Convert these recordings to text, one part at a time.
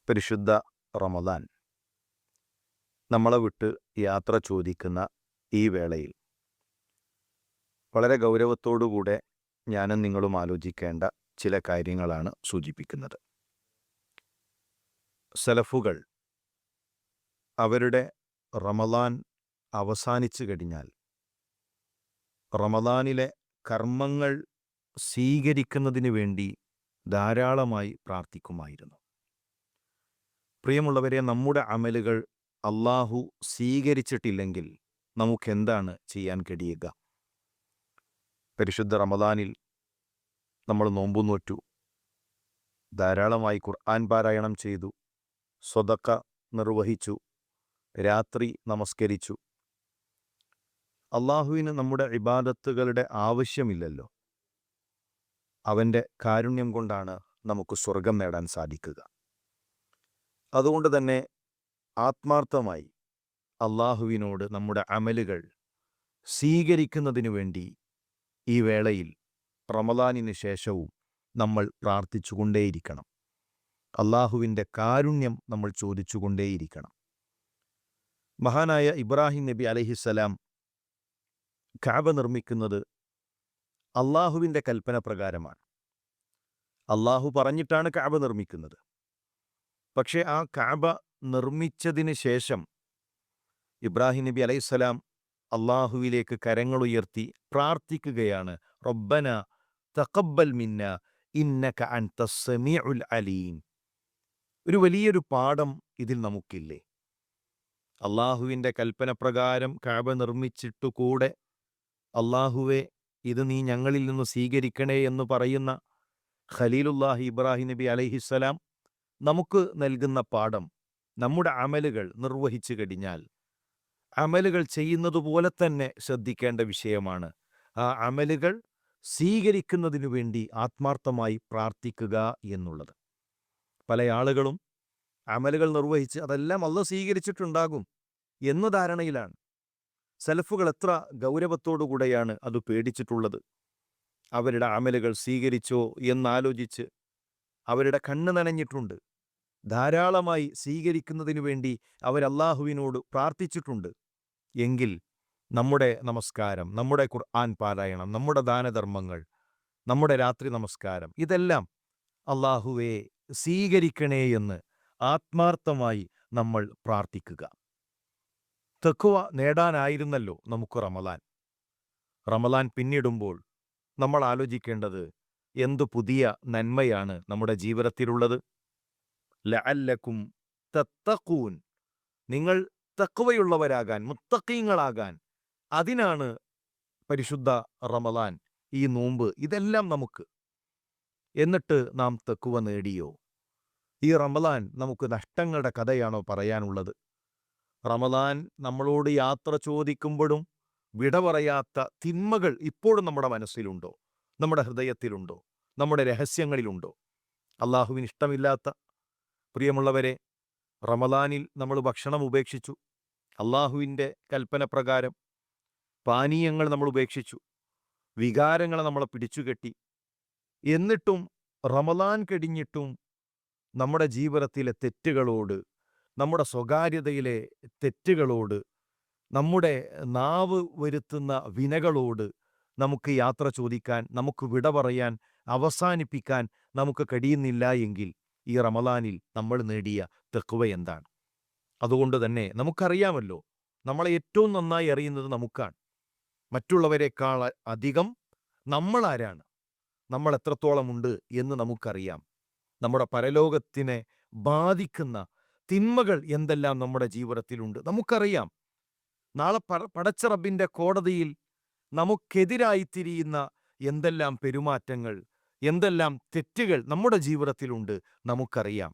പരിശുദ്ധ റമദാൻ നമ്മളെ വിട്ട് യാത്ര ചോദിക്കുന്ന ഈ വേളയിൽ വളരെ ഗൗരവത്തോടുകൂടെ ഞാനും നിങ്ങളും ആലോചിക്കേണ്ട ചില കാര്യങ്ങളാണ് സൂചിപ്പിക്കുന്നത്. സലഫുകൾ അവരുടെ റമദാൻ അവസാനിച്ചു കഴിഞ്ഞാൽ റമദാനിലെ കർമ്മങ്ങൾ സ്വീകരിക്കുന്നതിന് വേണ്ടി ധാരാളമായി പ്രാർത്ഥിക്കുമായിരുന്നു. പ്രിയമുള്ളവരെ, നമ്മുടെ അമലുകൾ അള്ളാഹു സ്വീകരിച്ചിട്ടില്ലെങ്കിൽ നമുക്കെന്താണ് ചെയ്യാൻ കഴിയുക? പരിശുദ്ധ റമദാനിൽ നമ്മൾ നോമ്പു നോറ്റു, ധാരാളമായി ഖുർആൻ പാരായണം ചെയ്തു, സ്വതക്ക നിർവഹിച്ചു, രാത്രി നമസ്കരിച്ചു. അള്ളാഹുവിന് നമ്മുടെ ഇബാദത്തുകളുടെ ആവശ്യമില്ലല്ലോ. അവൻ്റെ കാരുണ്യം കൊണ്ടാണ് നമുക്ക് സ്വർഗം നേടാൻ സാധിക്കുക. അതുകൊണ്ട് തന്നെ ആത്മാർത്ഥമായി അള്ളാഹുവിനോട് നമ്മുടെ അമലുകൾ സ്വീകരിക്കുന്നതിനു വേണ്ടി ഈ വേളയിൽ റമദാനിന് ശേഷവും നമ്മൾ പ്രാർത്ഥിച്ചുകൊണ്ടേയിരിക്കണം. അള്ളാഹുവിൻ്റെ കാരുണ്യം നമ്മൾ ചോദിച്ചുകൊണ്ടേയിരിക്കണം. മഹാനായ ഇബ്രാഹിം നബി അലൈഹിസ്സലാം കഅബ നിർമ്മിക്കുന്നത് അള്ളാഹുവിൻ്റെ കൽപ്പന പ്രകാരമാണ്. അള്ളാഹു പറഞ്ഞിട്ടാണ് കഅബ നിർമ്മിക്കുന്നത്. പക്ഷേ ആ കഅബ നിർമ്മിച്ചതിന് ശേഷം ഇബ്രാഹിം നബി അലൈഹിസ്സലാം അള്ളാഹുവിലേക്ക് കരങ്ങളുയർത്തി പ്രാർത്ഥിക്കുകയാണ്, റബ്ബന തഖബ്ബൽ മിന്ന ഇന്നക അൻതസ് സമീഉൽ അലീം. ഒരു വലിയൊരു പാഠം ഇതിൽ നമുക്കില്ലേ? അള്ളാഹുവിൻ്റെ കൽപ്പന പ്രകാരം കഅബ നിർമ്മിച്ചിട്ടുകൂടെ അള്ളാഹുവെ, ഇത് നീ ഞങ്ങളിൽ നിന്ന് സ്വീകരിക്കണേ എന്ന് പറയുന്ന ഖലീലുല്ലാഹി ഇബ്രാഹിം നബി അലൈഹിസ്സലാം നമുക്ക് നൽകുന്ന പാഠം, നമ്മുടെ അമലുകൾ നിർവഹിച്ചു കഴിഞ്ഞാൽ അമലുകൾ ചെയ്യുന്നത് പോലെ തന്നെ ശ്രദ്ധിക്കേണ്ട വിഷയമാണ് ആ അമലുകൾ സ്വീകരിക്കുന്നതിനു വേണ്ടി ആത്മാർത്ഥമായി പ്രാർത്ഥിക്കുക എന്നുള്ളത്. പല ആളുകളും അമലുകൾ നിർവഹിച്ച് അതെല്ലാം അല്ലാഹു സ്വീകരിച്ചിട്ടുണ്ടാകും എന്ന ധാരണയിലാണ്. സലഫുകൾ എത്ര ഗൗരവത്തോടുകൂടെയാണ് അത് പേടിച്ചിട്ടുള്ളത്. അവരുടെ അമലുകൾ സ്വീകരിച്ചോ എന്നാലോചിച്ച് അവരുടെ കണ്ണ് നനഞ്ഞിട്ടുണ്ട്. ധാരാളമായി സ്വീകരിക്കുന്നതിനു വേണ്ടി അവരല്ലാഹുവിനോട് പ്രാർത്ഥിച്ചിട്ടുണ്ട്. എങ്കിൽ നമ്മുടെ നമസ്കാരം, നമ്മുടെ ഖുർആൻ പാരായണം, നമ്മുടെ ദാനധർമ്മങ്ങൾ, നമ്മുടെ രാത്രി നമസ്കാരം, ഇതെല്ലാം അല്ലാഹുവേ സ്വീകരിക്കണേ എന്ന് ആത്മാർത്ഥമായി നമ്മൾ പ്രാർത്ഥിക്കുക. തഖ്വ നേടാനായിരുന്നല്ലോ നമുക്ക് റമദാൻ. റമദാൻ പിന്നിടുമ്പോൾ നമ്മൾ ആലോചിക്കേണ്ടത്, എന്തു പുതിയ നന്മയാണ് നമ്മുടെ ജീവിതത്തിലുള്ളത്? ലഅല്ലക്കും തത്തഖൂൻ, നിങ്ങൾ തഖ്വയുള്ളവരാകാൻ, മുത്തഖീങ്ങളാകാൻ, അതിനാണ് പരിശുദ്ധ റമദാൻ, ഈ നോമ്പ്, ഇതെല്ലാം നമുക്ക്. എന്നിട്ട് നാം തഖ്വ നേടിയോ? ഈ റമദാൻ നമുക്ക് നഷ്ടങ്ങളുടെ കഥയാണോ പറയാനുള്ളത്? റമദാൻ നമ്മളോട് യാത്ര ചോദിക്കുമ്പോഴും വിട പറയാത്ത തിന്മകൾ ഇപ്പോഴും നമ്മുടെ മനസ്സിലുണ്ടോ? നമ്മുടെ ഹൃദയത്തിലുണ്ടോ? നമ്മുടെ രഹസ്യങ്ങളിലുണ്ടോ? അള്ളാഹുവിന് ഇഷ്ടമില്ലാത്ത, പ്രിയമുള്ളവരെ, റമദാനിൽ നമ്മൾ ഭക്ഷണം ഉപേക്ഷിച്ചു, അള്ളാഹുവിൻ്റെ കൽപ്പന പ്രകാരം പാനീയങ്ങൾ നമ്മൾ ഉപേക്ഷിച്ചു, വികാരങ്ങളെ നമ്മളെ പിടിച്ചുകെട്ടി. എന്നിട്ടും റമദാൻ കഴിഞ്ഞിട്ടും നമ്മുടെ ജീവിതത്തിലെ തെറ്റുകളോട്, നമ്മുടെ സ്വകാര്യതയിലെ തെറ്റുകളോട്, നമ്മുടെ നാവ് വരുത്തുന്ന വിനകളോട് നമുക്ക് യാത്ര ചോദിക്കാൻ, നമുക്ക് വിട പറയാൻ, അവസാനിപ്പിക്കാൻ നമുക്ക് കഴിയുന്നില്ല എങ്കിൽ ഈ റമദാനിൽ നമ്മൾ നേടിയ തഖ്വ എന്താണ്? അതുകൊണ്ട് തന്നെ നമുക്കറിയാമല്ലോ, നമ്മളെ ഏറ്റവും നന്നായി അറിയുന്നത് നമുക്കാണ്. മറ്റുള്ളവരെക്കാൾ അധികം നമ്മൾ ആരാണ്, നമ്മൾ എത്രത്തോളമുണ്ട് എന്ന് നമുക്കറിയാം. നമ്മുടെ പരലോകത്തിനെ ബാധിക്കുന്ന തിന്മകൾ എന്തെല്ലാം നമ്മുടെ ജീവിതത്തിലുണ്ട് നമുക്കറിയാം. നാളെ പടച്ച റബ്ബിൻ്റെ കോടതിയിൽ നമുക്കെതിരായി തിരിയുന്ന എന്തെല്ലാം പെരുമാറ്റങ്ങൾ, എന്തെല്ലാം തെറ്റുകൾ നമ്മുടെ ജീവിതത്തിലുണ്ട് നമുക്കറിയാം.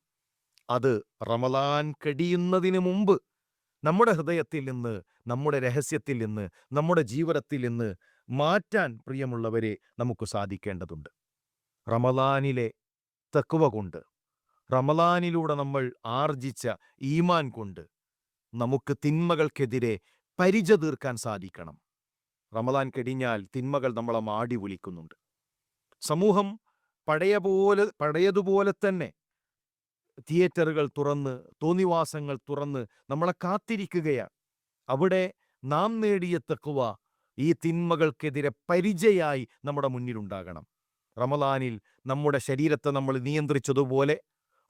അത് റമദാൻ കഴിയുന്നതിന് മുമ്പ് നമ്മുടെ ഹൃദയത്തിൽ നിന്ന്, നമ്മുടെ രഹസ്യത്തിൽ നിന്ന്, നമ്മുടെ ജീവിതത്തിൽ നിന്ന് മാറ്റാൻ, പ്രിയമുള്ളവരെ, നമുക്ക് സാധിക്കേണ്ടതുണ്ട്. റമദാനിലെ തഖ്വ കൊണ്ട്, റമദാനിലൂടെ നമ്മൾ ആർജിച്ച ഈമാൻ കൊണ്ട് നമുക്ക് തിന്മകൾക്കെതിരെ പരിച തീർക്കാൻ സാധിക്കണം. റമദാൻ കഴിഞ്ഞാൽ തിന്മകൾ നമ്മളെ മാടി വിളിക്കുന്നുണ്ട്. സമൂഹം പഴയതുപോലെ തന്നെ തിയേറ്ററുകൾ തുറന്ന്, തോന്നിവാസങ്ങൾ തുറന്ന് നമ്മളെ കാത്തിരിക്കുകയാണ്. അവിടെ നാം നേടിയ തഖ്വ ഈ തിന്മകൾക്കെതിരെ പരിചയായി നമ്മുടെ മുന്നിലുണ്ടാകണം. റമദാനിൽ നമ്മുടെ ശരീരത്തെ നമ്മൾ നിയന്ത്രിച്ചതുപോലെ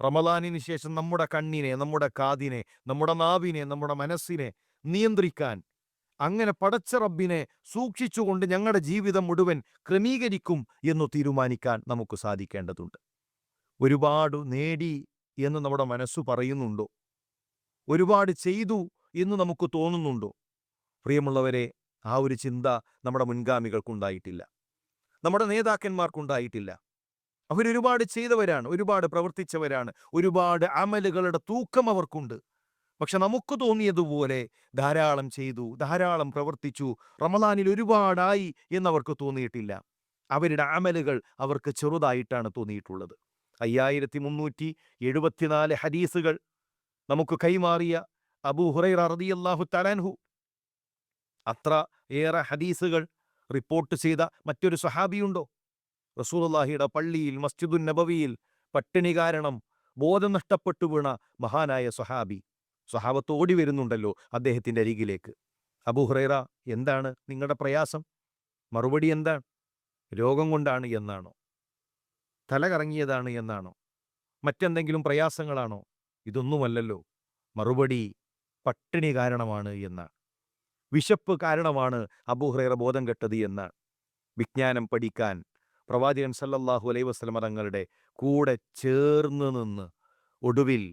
റമദാനിന് ശേഷം നമ്മുടെ കണ്ണിനെ, നമ്മുടെ കാതിനെ, നമ്മുടെ നാവിനെ, നമ്മുടെ മനസ്സിനെ നിയന്ത്രിക്കാൻ, അങ്ങനെ പടച്ച റബ്ബിനെ സൂക്ഷിച്ചുകൊണ്ട് ഞങ്ങളുടെ ജീവിതം മുഴുവൻ ക്രമീകരിക്കും എന്ന് തീരുമാനിക്കാൻ നമുക്ക് സാധിക്കേണ്ടതുണ്ട്. ഒരുപാട് നേടി എന്ന് നമ്മുടെ മനസ്സു പറയുന്നുണ്ടോ? ഒരുപാട് ചെയ്തു എന്ന് നമുക്ക് തോന്നുന്നുണ്ടോ? പ്രിയമുള്ളവരെ, ആ ഒരു ചിന്ത നമ്മുടെ മുൻഗാമികൾക്കുണ്ടായിട്ടില്ല, നമ്മുടെ നേതാക്കന്മാർക്കുണ്ടായിട്ടില്ല. അവരൊരുപാട് ചെയ്തവരാണ്, ഒരുപാട് പ്രവർത്തിച്ചവരാണ്, ഒരുപാട് അമലുകളുടെ തൂക്കം അവർക്കുണ്ട്. പക്ഷെ നമുക്ക് തോന്നിയതുപോലെ ധാരാളം ചെയ്തു, ധാരാളം പ്രവർത്തിച്ചു, റമദാനിൽ ഒരുപാടായി എന്നവർക്ക് തോന്നിയിട്ടില്ല. അവരുടെ അമലുകൾ അവർക്ക് ചെറുതായിട്ടാണ് തോന്നിയിട്ടുള്ളത്. 5374 ഹദീസുകൾ നമുക്ക് കൈമാറിയ അബൂ ഹുറൈറ റളിയല്ലാഹു തആല അൻഹു, അത്ര ഏറെ ഹദീസുകൾ റിപ്പോർട്ട് ചെയ്ത മറ്റൊരു സ്വഹാബിയുണ്ടോ? റസൂലുള്ളാഹിയുടെ പള്ളിയിൽ, മസ്ജിദുൻ നബവിയിൽ പട്ടിണി കാരണം ബോധം നഷ്ടപ്പെട്ടു വീണ മഹാനായ സ്വഹാബി. സ്വഹാബത്ത് ഓടി വരുന്നുണ്ടല്ലോ അദ്ദേഹത്തിൻ്റെ അരികിലേക്ക്. അബൂ ഹുറൈറ, എന്താണ് നിങ്ങളുടെ പ്രയാസം? മറുപടി എന്താണ്? രോഗം കൊണ്ടാണ് എന്നാണോ? തല കറങ്ങിയതാണ് എന്നാണോ? മറ്റെന്തെങ്കിലും പ്രയാസങ്ങളാണോ? ഇതൊന്നുമല്ലല്ലോ. മറുപടി പട്ടിണി കാരണമാണ് എന്നാണ്. വിശപ്പ് കാരണമാണ് അബൂ ഹുറൈറ ബോധം കെട്ടത് എന്നാണ്. വിജ്ഞാനം പഠിക്കാൻ പ്രവാചകൻ സല്ലല്ലാഹു അലൈഹി വസല്ലം തങ്ങളുടെ കൂടെ ചേർന്ന് നിന്ന് ഒടുവിൽ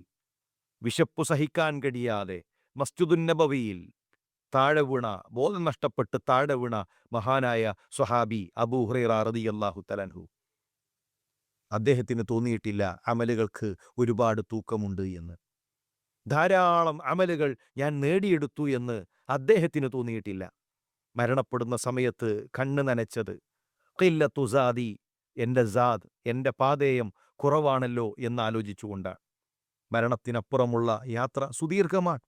വിശപ്പു സഹിക്കാൻ കഴിയാതെ മസ്ജിദുൻ നബവിയിൽ താഴെ വീണ, ബോധം നഷ്ടപ്പെട്ട് താഴെ വീണ മഹാനായ സ്വഹാബി അബൂ ഹുറൈറ റളിയല്ലാഹു തആല അൻഹു. അദ്ദേഹത്തിന് തോന്നിയിട്ടില്ല അമലുകൾക്ക് ഒരുപാട് തൂക്കമുണ്ട് എന്ന്. ധാരാളം അമലുകൾ ഞാൻ നേടിയെടുത്തു എന്ന് അദ്ദേഹത്തിന് തോന്നിയിട്ടില്ല. മരണപ്പെടുന്ന സമയത്ത് കണ്ണ് നനച്ചത് ഖില്ലത്തു സാദി, എൻ്റെ സാദ്, എൻ്റെ പാതേയം കുറവാണല്ലോ എന്നാലോചിച്ചുകൊണ്ടാണ്. മരണത്തിനപ്പുറമുള്ള യാത്ര സുദീർഘമാണ്.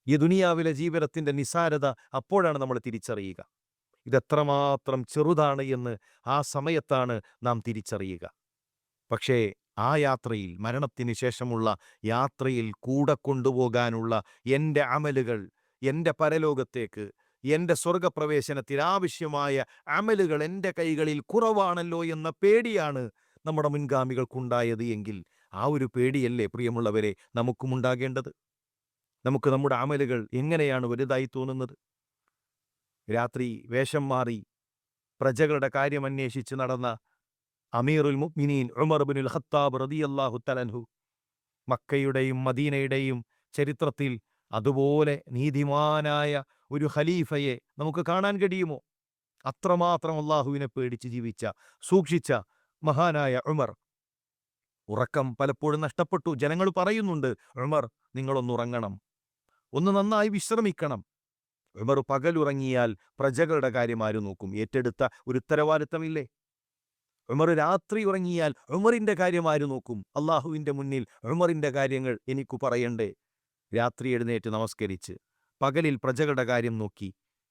ഈ ദുനിയാവിലെ ജീവിതത്തിൻ്റെ നിസാരത അപ്പോഴാണ് നമ്മൾ തിരിച്ചറിയുക. ഇതെത്രമാത്രം ചെറുതാണ് എന്ന് ആ സമയത്താണ് നാം തിരിച്ചറിയുക. പക്ഷേ ആ യാത്രയിൽ, മരണത്തിന് ശേഷമുള്ള യാത്രയിൽ കൂടെ കൊണ്ടുപോകാനുള്ള എൻ്റെ അമലുകൾ, എൻ്റെ പരലോകത്തേക്ക്, എൻ്റെ സ്വർഗപ്രവേശനത്തിന് ആവശ്യമായ അമലുകൾ എൻ്റെ കൈകളിൽ കുറവാണല്ലോ എന്ന പേടിയാണ് നമ്മുടെ മുൻഗാമികൾക്കുണ്ടായത് എങ്കിൽ ആ ഒരു പേടിയല്ലേ പ്രിയമുള്ളവരെ നമുക്കുമുണ്ടാകേണ്ടത്? നമുക്ക് നമ്മുടെ അമലുകൾ എങ്ങനെയാണ് വലുതായി തോന്നുന്നത്? രാത്രി വേഷം മാറി പ്രജകളുടെ കാര്യം അന്വേഷിച്ച് നടന്ന അമീറുൽ മുഅ്മിനീൻ ഉമർ ഇബ്നുൽ ഖത്താബ് റളിയല്ലാഹു തആല അൻഹു, മക്കയുടെയും മദീനയുടെയും ചരിത്രത്തിൽ അതുപോലെ നീതിമാനായ ഒരു ഖലീഫയെ നമുക്ക് കാണാൻ കഴിയുമോ? അത്രമാത്രം അള്ളാഹുവിനെ പേടിച്ച് ജീവിച്ച, സൂക്ഷിച്ച മഹാനായ ഉമർ. ഉറക്കം പലപ്പോഴും നഷ്ടപ്പെട്ടു. ജനങ്ങൾ പറയുന്നുണ്ട്, ഉമർ നിങ്ങളൊന്നുറങ്ങണം, ഒന്ന് നന്നായി വിശ്രമിക്കണം. ഉമർ പകലുറങ്ങിയാൽ പ്രജകളുടെ കാര്യം ആര് നോക്കും? ഏറ്റെടുത്ത ഒരു ഉത്തരവാദിത്തമില്ലേ? ഉമർ രാത്രി ഉറങ്ങിയാൽ ഉമറിന്റെ കാര്യം ആര് നോക്കും? അള്ളാഹുവിൻ്റെ മുന്നിൽ ഉമറിന്റെ കാര്യങ്ങൾ എനിക്കു പറയണ്ടേ? രാത്രി എഴുന്നേറ്റ് നമസ്കരിച്ച് പകലിൽ പ്രജകളുടെ കാര്യം നോക്കി,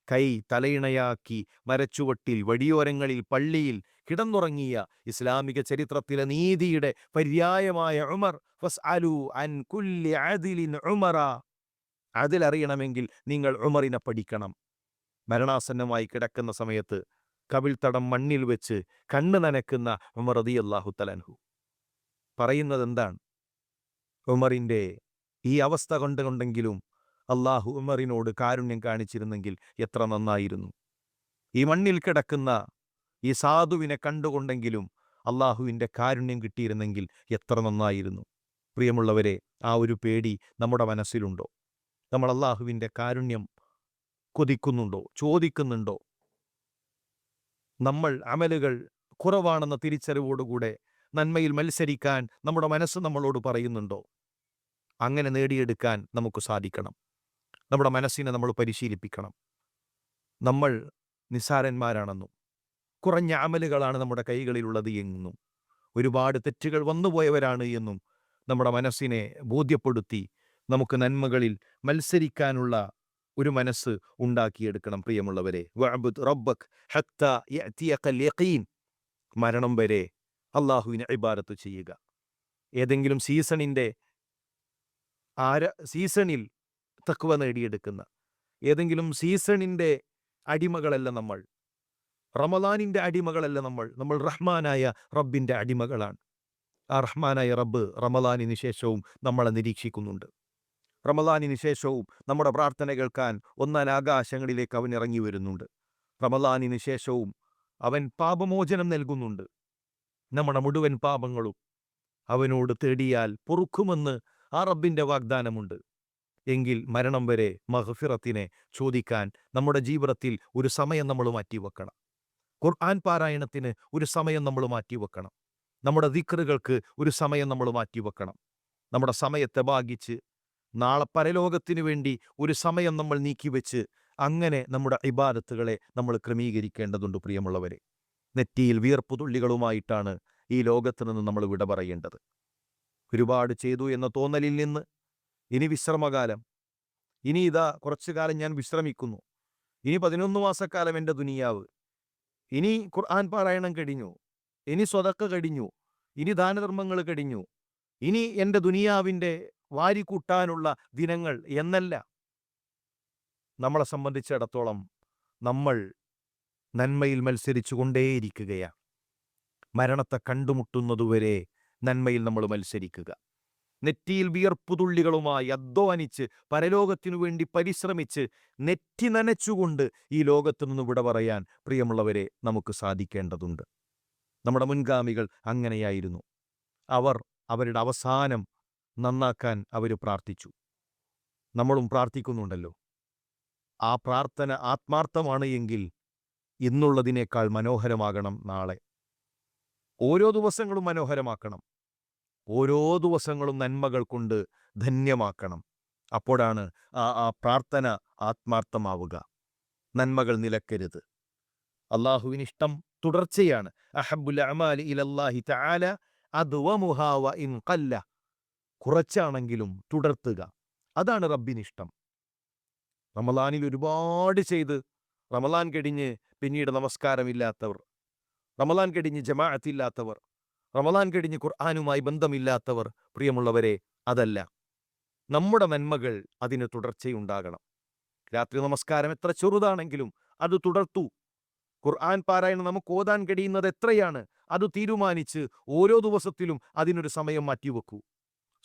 കൈ തലയിണയാക്കി മരച്ചുവട്ടിൽ, വഴിയോരങ്ങളിൽ, പള്ളിയിൽ കിടന്നുറങ്ങിയ ഇസ്ലാമിക ചരിത്രത്തിലെ നീതിയുടെ പര്യായമായ ഉമർ. ഫസ്അലു അൻ കുല്ലി അദിലിൻ ഉമറ. അതിലറിയണമെങ്കിൽ നിങ്ങൾ ഉമറിനെ പഠിക്കണം. മരണാസന്നമായി കിടക്കുന്ന സമയത്ത് കവിൾത്തടം മണ്ണിൽ വെച്ച് കണ്ണ് നനക്കുന്ന ഉമർ റളിയല്ലാഹു തആല അൻഹു പറയുന്നത് എന്താണ്? ഉമറിൻ്റെ ഈ അവസ്ഥ കണ്ടുകൊണ്ടെങ്കിലും അള്ളാഹു ഉമറിനോട് കാരുണ്യം കാണിച്ചിരുന്നെങ്കിൽ എത്ര നന്നായിരുന്നു. ഈ മണ്ണിൽ കിടക്കുന്ന ഈ സാധുവിനെ കണ്ടുകൊണ്ടെങ്കിലും അള്ളാഹുവിൻ്റെ കാരുണ്യം കിട്ടിയിരുന്നെങ്കിൽ എത്ര നന്നായിരുന്നു. പ്രിയമുള്ളവരെ, ആ ഒരു പേടി നമ്മുടെ മനസ്സിലുണ്ടോ? നമ്മൾ അള്ളാഹുവിൻ്റെ കാരുണ്യം കൊതിക്കുന്നുണ്ടോ? ചോദിക്കുന്നുണ്ടോ? നമ്മൾ അമലുകൾ കുറവാണെന്ന തിരിച്ചറിവോടുകൂടെ നന്മയിൽ മത്സരിക്കാൻ നമ്മുടെ മനസ്സ് നമ്മളോട് പറയുന്നുണ്ടോ? അങ്ങനെ നേടിയെടുക്കാൻ നമുക്ക് സാധിക്കണം. നമ്മുടെ മനസ്സിനെ നമ്മൾ പരിശീലിപ്പിക്കണം. നമ്മൾ നിസ്സാരന്മാരാണെന്നും കുറഞ്ഞ അമലുകളാണ് നമ്മുടെ കൈകളിലുള്ളത് എന്നും ഒരുപാട് തെറ്റുകൾ വന്നുപോയവരാണ് എന്നും നമ്മുടെ മനസ്സിനെ ബോധ്യപ്പെടുത്തി നമുക്ക് നന്മകളിൽ മത്സരിക്കാനുള്ള ഒരു മനസ്സ് ഉണ്ടാക്കിയെടുക്കണം. പ്രിയമുള്ളവരെ, വഅബ്ദ് റബ്ബക് ഹത്താ യഅതിയകൽ യഖീൻ. മരണം വരെ അള്ളാഹുവിനെ ഇബാദത്ത് ചെയ്യുക. ഏതെങ്കിലും സീസണിൽ തഖ്വ നേടിയെടുക്കുന്ന, ഏതെങ്കിലും സീസണിൻ്റെ അടിമകളല്ല നമ്മൾ. റമദാനിൻ്റെ അടിമകളല്ല നമ്മൾ റഹ്മാനായ റബ്ബിൻ്റെ അടിമകളാണ്. ആ റഹ്മാനായ റബ്ബ് റമദാനിന് ശേഷവും നമ്മളെ നിരീക്ഷിക്കുന്നുണ്ട്. റമദാനിന് ശേഷവും നമ്മുടെ പ്രാർത്ഥന കേൾക്കാൻ ഒന്നാനാകാശങ്ങളിലേക്ക് അവൻ ഇറങ്ങി വരുന്നുണ്ട്. റമദാനിന് ശേഷവും അവൻ പാപമോചനം നൽകുന്നുണ്ട്. നമ്മുടെ മുഴുവൻ പാപങ്ങളും അവനോട് തേടിയാൽ പൊറുക്കുമെന്ന് ആ റബ്ബിൻ്റെ വാഗ്ദാനമുണ്ട്. എങ്കിൽ മരണം വരെ മഗ്ഫിറത്തിനെ ചോദിക്കാൻ നമ്മുടെ ജീവിതത്തിൽ ഒരു സമയം നമ്മൾ മാറ്റിവെക്കണം. ഖുർആൻ പാരായണത്തിന് ഒരു സമയം നമ്മൾ മാറ്റിവെക്കണം. നമ്മുടെ ദിക്റുകൾക്ക് ഒരു സമയം നമ്മൾ മാറ്റിവെക്കണം. നമ്മുടെ സമയത്തെ ഭാഗിച്ച് നാളെ പരലോകത്തിനു വേണ്ടി ഒരു സമയം നമ്മൾ നീക്കിവെച്ച് അങ്ങനെ നമ്മുടെ ഇബാദത്തുകളെ നമ്മൾ ക്രമീകരിക്കേണ്ടതുണ്ട്. പ്രിയമുള്ളവരെ, നെറ്റിയിൽ വിയർപ്പുതുള്ളികളുമായിട്ടാണ് ഈ ലോകത്ത് നിന്ന് നമ്മൾ വിട പറയേണ്ടത്. ഒരുപാട് ചെയ്തു എന്ന തോന്നലിൽ നിന്ന് ഇനി വിശ്രമകാലം, ഇനി ഇതാ കുറച്ചു കാലം ഞാൻ വിശ്രമിക്കുന്നു, ഇനി 11 മാസക്കാലം എൻ്റെ ദുനിയാവ്, ഇനി ഖുർആൻ പാരായണം കഴിഞ്ഞു, ഇനി സ്വതക്ക കഴിഞ്ഞു, ഇനി ദാനധർമ്മങ്ങൾ കഴിഞ്ഞു, ഇനി എൻ്റെ ദുനിയാവിൻ്റെ വാരിക്കൂട്ടാനുള്ള ദിനങ്ങൾ എന്നല്ല. നമ്മളെ സംബന്ധിച്ചിടത്തോളം നമ്മൾ നന്മയിൽ മത്സരിച്ചു കൊണ്ടേയിരിക്കുകയാണ്. മരണത്തെ കണ്ടുമുട്ടുന്നതുവരെ നന്മയിൽ നമ്മൾ മത്സരിക്കുക. നെറ്റിയിൽ വിയർപ്പുതുള്ളികളുമായി അധ്വാനിച്ച് പരലോകത്തിനു വേണ്ടി പരിശ്രമിച്ച് നെറ്റി നനച്ചുകൊണ്ട് ഈ ലോകത്തു നിന്ന് വിട പറയാൻ പ്രിയമുള്ളവരെ നമുക്ക് സാധിക്കേണ്ടതുണ്ട്. നമ്മുടെ മുൻഗാമികൾ അങ്ങനെയായിരുന്നു. അവർ അവരുടെ അവസാനം നന്നാക്കാൻ അവർ പ്രാർത്ഥിച്ചു. നമ്മളും പ്രാർത്ഥിക്കുന്നുണ്ടല്ലോ. ആ പ്രാർത്ഥന ആത്മാർത്ഥമാണ് എങ്കിൽ ഇന്നുള്ളതിനേക്കാൾ മനോഹരമാകണം നാളെ. ഓരോ ദിവസങ്ങളും മനോഹരമാക്കണം. ഓരോ ദിവസങ്ങളും നന്മകൾ കൊണ്ട് ധന്യമാക്കണം. അപ്പോഴാണ് ആ പ്രാർത്ഥന ആത്മാർത്ഥമാവുക. നന്മകൾ നിലക്കരുത്. അള്ളാഹുവിനിഷ്ടം തുടർച്ചയാണ്. അഹബ്ബുൽ അഅമാലി ഇലല്ലാഹി തആല അദ്വമുഹാ വ ഇൻ ഖല്ല. കുറച്ചാണെങ്കിലും തുടർത്തുക, അതാണ് റബ്ബിനിഷ്ടം. റമളാനിൽ ഒരുപാട് ചെയ്ത് റമളാൻ കഴിഞ്ഞ് പിന്നീട് നമസ്കാരമില്ലാത്തവർ, റമളാൻ കഴിഞ്ഞ് ജമാഅത്തില്ലാത്തവർ, റമളാൻ കഴിഞ്ഞ് ഖുർആനുമായി ബന്ധമില്ലാത്തവർ, പ്രിയമുള്ളവരെ, അതല്ല. നമ്മുടെ നന്മകൾ അതിന് തുടർച്ചയുണ്ടാകണം. രാത്രി നമസ്കാരം എത്ര ചെറുതാണെങ്കിലും അത് തുടർത്തു. ഖുർആൻ പാരായണം നമുക്ക് ഓതാൻ കഴിയുന്നത് എത്രയാണ് അത് തീരുമാനിച്ച് ഓരോ ദിവസത്തിലും അതിനൊരു സമയം മാറ്റിവെക്കൂ.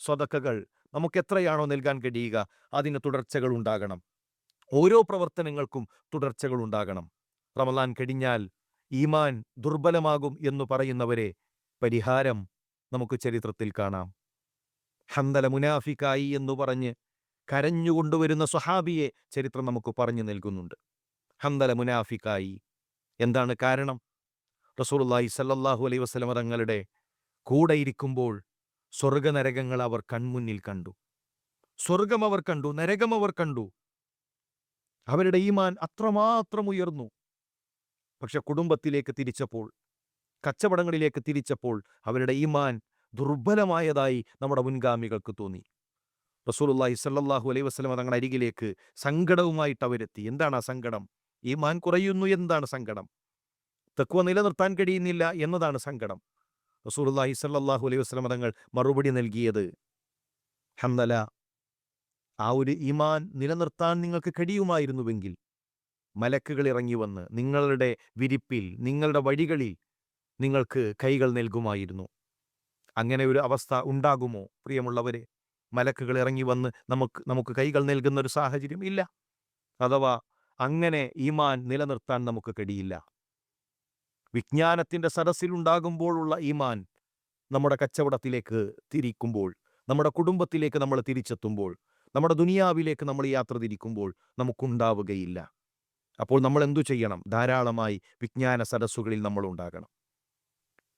സ്വതക്കകൾ നമുക്ക് എത്രയാണോ നൽകാൻ കഴിയുക അതിന് തുടർച്ചകൾ ഉണ്ടാകണം. ഓരോ പ്രവർത്തനങ്ങൾക്കും തുടർച്ചകൾ ഉണ്ടാകണം. റമളാൻ കഴിഞ്ഞാൽ ഈമാൻ ദുർബലമാകും എന്ന് പറയുന്നവരെ പരിഹാരം നമുക്ക് ചരിത്രത്തിൽ കാണാം. ഹന്തല മുനാഫിക്കായി എന്ന് പറഞ്ഞ് കരഞ്ഞുകൊണ്ടുവരുന്ന സ്വഹാബിയെ ചരിത്രം നമുക്ക് പറഞ്ഞു നൽകുന്നുണ്ട്. ഹന്തല മുനാഫിക്കായി. എന്താണ് കാരണം? റസൂലുള്ളാഹി സ്വല്ലല്ലാഹു അലൈഹി വസല്ലം തങ്ങളുടെ കൂടെ ഇരിക്കുമ്പോൾ സ്വർഗനരകങ്ങൾ അവർ കൺമുന്നിൽ കണ്ടു. സ്വർഗം അവർ കണ്ടു, നരകം അവർ കണ്ടു. അവരുടെ ഈമാൻ അത്രമാത്രം ഉയർന്നു. പക്ഷെ കുടുംബത്തിലേക്ക് തിരിച്ചപ്പോൾ, കച്ചവടങ്ങളിലേക്ക് തിരിച്ചപ്പോൾ അവരുടെ ഈമാൻ ദുർബലമായതായി നമ്മുടെ മുൻഗാമികൾക്ക് തോന്നി. റസൂലുള്ളാഹി സ്വല്ലല്ലാഹു അലൈഹി വസല്ലം തങ്ങളുടെ അരികിലേക്ക് സങ്കടവുമായിട്ട് അവരെത്തി. എന്താണ് ആ സങ്കടം? ഈമാൻ കുറയുന്നു എന്നതാണ് സങ്കടം. തഖ്വ നിലനിർത്താൻ കഴിയുന്നില്ല എന്നതാണ് സങ്കടം. റസൂലുള്ളാഹി സ്വല്ലല്ലാഹു അലൈഹി വസല്ലം തങ്ങൾ മറുപടി നൽകിയത്, ഹംദല, ആ ഒരു ഈമാൻ നിലനിർത്താൻ നിങ്ങൾക്ക് കഴിയുമായിരുന്നുവെങ്കിൽ മലക്കുകൾ ഇറങ്ങി വന്ന് നിങ്ങളുടെ വിരിപ്പിൽ, നിങ്ങളുടെ വഴികളിൽ നിങ്ങൾക്ക് കൈകൾ നൽകുമായിരുന്നു. അങ്ങനെ ഒരു അവസ്ഥ ഉണ്ടാകുമോ പ്രിയമുള്ളവരെ? മലക്കുകൾ ഇറങ്ങി വന്ന് നമുക്ക് കൈകൾ നൽകുന്ന ഒരു സാഹചര്യം ഇല്ല. അഥവാ അങ്ങനെ ഈമാൻ നിലനിർത്താൻ നമുക്ക് കഴിയില്ല. വിജ്ഞാനത്തിൻ്റെ സദസ്സിലുണ്ടാകുമ്പോഴുള്ള ഈമാൻ നമ്മുടെ കച്ചവടത്തിലേക്ക് തിരിക്കുമ്പോൾ, നമ്മുടെ കുടുംബത്തിലേക്ക് നമ്മൾ തിരിച്ചെത്തുമ്പോൾ, നമ്മുടെ ദുനിയാവിലേക്ക് നമ്മൾ യാത്ര തിരിക്കുമ്പോൾ നമുക്കുണ്ടാവുകയില്ല. അപ്പോൾ നമ്മൾ എന്തു ചെയ്യണം? ധാരാളമായി വിജ്ഞാന സദസ്സുകളിൽ നമ്മൾ ഉണ്ടാകണം.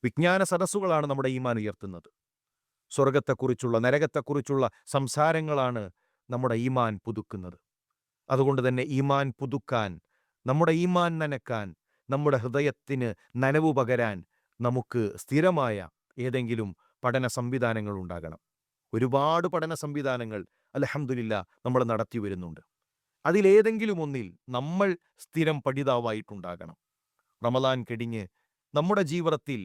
വിജ്ഞാന സദസ്സുകളാണ് നമ്മുടെ ഈമാൻ ഉയർത്തുന്നത്. സ്വർഗത്തെക്കുറിച്ചുള്ള, നരകത്തെക്കുറിച്ചുള്ള സംസാരങ്ങളാണ് നമ്മുടെ ഈമാൻ പുതുക്കുന്നത്. അതുകൊണ്ട് തന്നെ ഈമാൻ പുതുക്കാൻ, നമ്മുടെ ഈമാൻ നനക്കാൻ, നമ്മുടെ ഹൃദയത്തിന് നനവു പകരാൻ നമുക്ക് സ്ഥിരമായ ഏതെങ്കിലും പഠന സംവിധാനങ്ങൾ ഉണ്ടാകണം. ഒരുപാട് പഠന സംവിധാനങ്ങൾ അൽഹംദുലില്ലാ നമ്മൾ നടത്തി വരുന്നുണ്ട്. അതിലേതെങ്കിലും ഒന്നിൽ നമ്മൾ സ്ഥിരം പഠിതാവായിട്ടുണ്ടാകണം. റമളാൻ കഴിഞ്ഞ് നമ്മുടെ ജീവിതത്തിൽ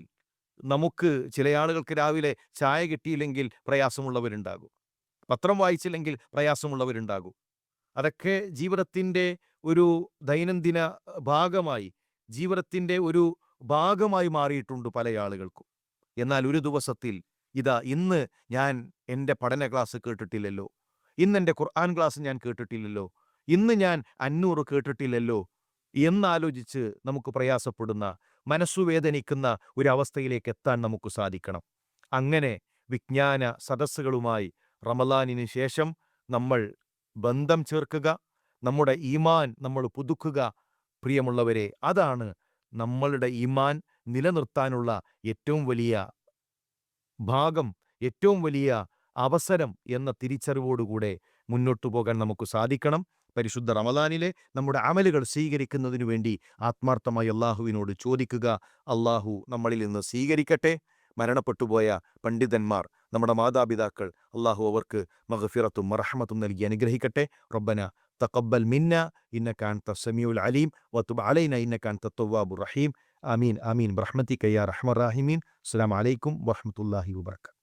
നമുക്ക് ചില ആളുകൾക്ക് രാവിലെ ചായ കിട്ടിയില്ലെങ്കിൽ പ്രയാസമുള്ളവരുണ്ടാകും. പത്രം വായിച്ചില്ലെങ്കിൽ പ്രയാസമുള്ളവരുണ്ടാകും. അതൊക്കെ ജീവിതത്തിൻ്റെ ഒരു ദൈനംദിന ഭാഗമായി, ജീവിതത്തിൻ്റെ ഒരു ഭാഗമായി മാറിയിട്ടുണ്ട് പല ആളുകൾക്കും. എന്നാൽ ഒരു ദിവസത്തിൽ ഇതാ ഇന്ന് ഞാൻ എൻ്റെ പഠന ക്ലാസ് കേട്ടിട്ടില്ലല്ലോ, ഇന്ന് എൻ്റെ ഖുർആൻ ക്ലാസ് ഞാൻ കേട്ടിട്ടില്ലല്ലോ, ഇന്ന് ഞാൻ 500 കേട്ടിട്ടില്ലല്ലോ എന്നാലോചിച്ച് നമുക്ക് പ്രയാസപ്പെടുന്ന, മനസ്സുവേദനിക്കുന്ന ഒരവസ്ഥയിലേക്ക് എത്താൻ നമുക്ക് സാധിക്കണം. അങ്ങനെ വിജ്ഞാന സദസ്സുകളുമായി റമളാനിന് ശേഷം നമ്മൾ ബന്ധം ചേർക്കുക, നമ്മുടെ ഈമാൻ നമ്മൾ പുതുക്കുക. പ്രിയമുള്ളവരെ, അതാണ് നമ്മളുടെ ഈമാൻ നിലനിർത്താനുള്ള ഏറ്റവും വലിയ ഭാഗം, ഏറ്റവും വലിയ അവസരം എന്ന തിരിച്ചറിവോടുകൂടെ മുന്നോട്ടു പോകാൻ നമുക്ക് സാധിക്കണം. പരിശുദ്ധ റമളാനിലെ നമ്മുടെ അമലുകൾ സ്വീകരിക്കുന്നതിനു വേണ്ടി ആത്മാർത്ഥമായി അള്ളാഹുവിനോട് ചോദിക്കുക. അള്ളാഹു നമ്മളിൽ നിന്ന് സ്വീകരിക്കട്ടെ. മരണപ്പെട്ടുപോയ പണ്ഡിതന്മാർ, നമ്മുടെ മാതാപിതാക്കൾ, അള്ളാഹു അവർക്ക് മഗ്ഫിറത്തും മർഹമത്തും നൽകി അനുഗ്രഹിക്കട്ടെ. റബ്ബന തഖബ്ബൽ മിന്ന ഇന്നക അൻത സമീഉൽ അലീം വതുബ് അലൈന ഇന്നക അൻത തവ്വാബുർ റഹീം. ആമീൻ ആമീൻ ബിറഹ്മതിക യാ അർഹമർ റഹീമീൻ. അസ്സലാമു അലൈക്കും വറഹ്മത്തുള്ളാഹി വബറകാതുഹു.